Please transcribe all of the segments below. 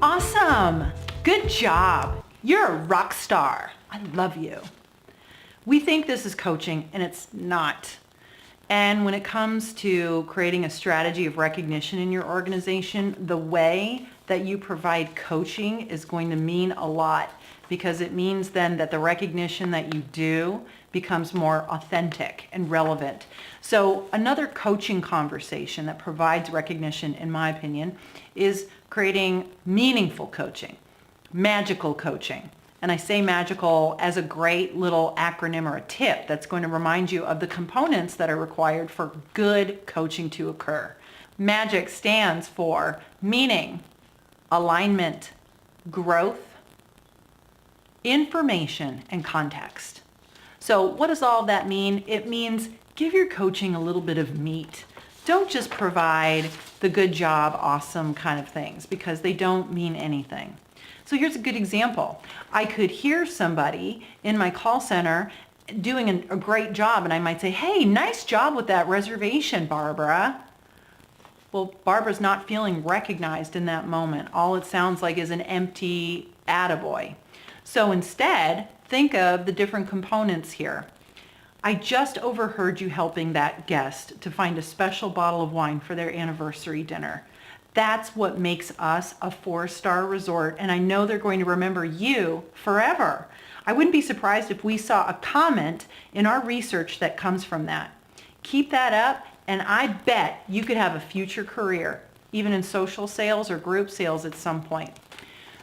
Awesome! Good job! You're a rock star. I love you. We think this is coaching, and it's not. And when it comes to creating a strategy of recognition in your organization, the way that you provide coaching is going to mean a lot, because it means then that the recognition that you do becomes more authentic and relevant. So another coaching conversation that provides recognition, in my opinion, is creating meaningful coaching, magical coaching. And I say magical as a great little acronym or a tip that's going to remind you of the components that are required for good coaching to occur. MAGIC stands for meaning, alignment, growth, information, and context. So what does all of that mean? It means give your coaching a little bit of meat. Don't just provide the good job, awesome kind of things, because they don't mean anything. So here's a good example. I could hear somebody in my call center doing a great job, and I might say, hey, nice job with that reservation, Barbara. Well, Barbara's not feeling recognized in that moment. All it sounds like is an empty attaboy. So instead, think of the different components here. I just overheard you helping that guest to find a special bottle of wine for their anniversary dinner. That's what makes us a 4-star resort, and I know they're going to remember you forever. I wouldn't be surprised if we saw a comment in our research that comes from that. Keep that up, and I bet you could have a future career, even in social sales or group sales at some point.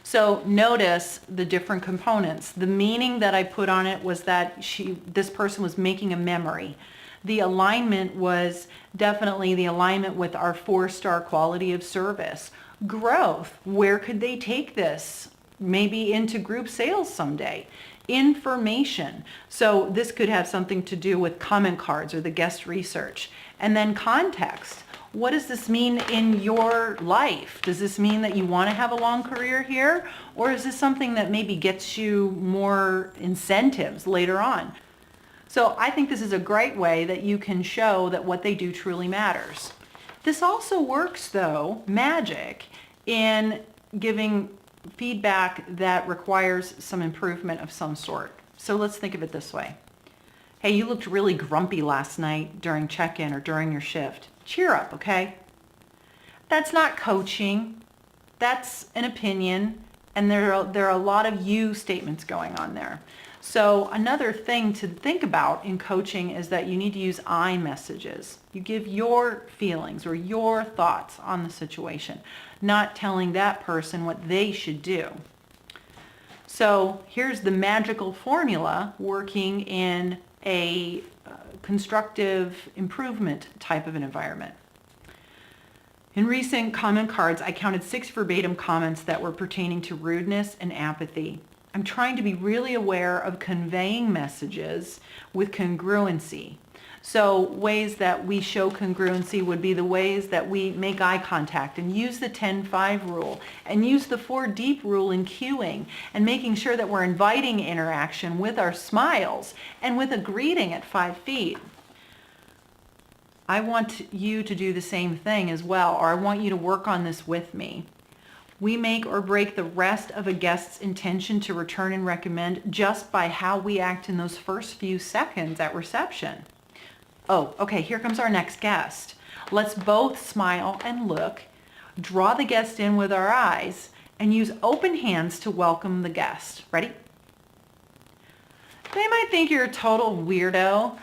So notice the different components. The meaning that I put on it was that this person was making a memory. The alignment was definitely the alignment with our 4-star quality of service. Growth, where could they take this? Maybe into group sales someday. Information, so this could have something to do with comment cards or the guest research. And then context. What does this mean in your life? Does this mean that you want to have a long career here? Or is this something that maybe gets you more incentives later on? So I think this is a great way that you can show that what they do truly matters. This also works, though, MAGIC, in giving feedback that requires some improvement of some sort. So let's think of it this way. Hey, you looked really grumpy last night during check-in or during your shift. Cheer up, okay? That's not coaching. That's an opinion, and there are a lot of you statements going on there. So another thing to think about in coaching is that you need to use I messages. You give your feelings or your thoughts on the situation, not telling that person what they should do. So here's the magical formula working in a constructive improvement type of an environment. In recent comment cards, I counted 6 verbatim comments that were pertaining to rudeness and apathy. I'm trying to be really aware of conveying messages with congruency. So ways that we show congruency would be the ways that we make eye contact and use the 10-5 rule and use the 4 deep rule in queuing and making sure that we're inviting interaction with our smiles and with a greeting at 5 feet. I want you to do the same thing as well, or I want you to work on this with me. We make or break the rest of a guest's intention to return and recommend just by how we act in those first few seconds at reception. Oh, okay, here comes our next guest. Let's both smile and look, draw the guest in with our eyes, and use open hands to welcome the guest. Ready? They might think you're a total weirdo.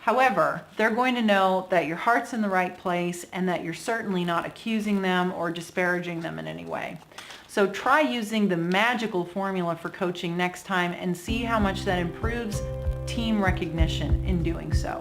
However, they're going to know that your heart's in the right place and that you're certainly not accusing them or disparaging them in any way. So try using the magical formula for coaching next time and see how much that improves team recognition in doing so.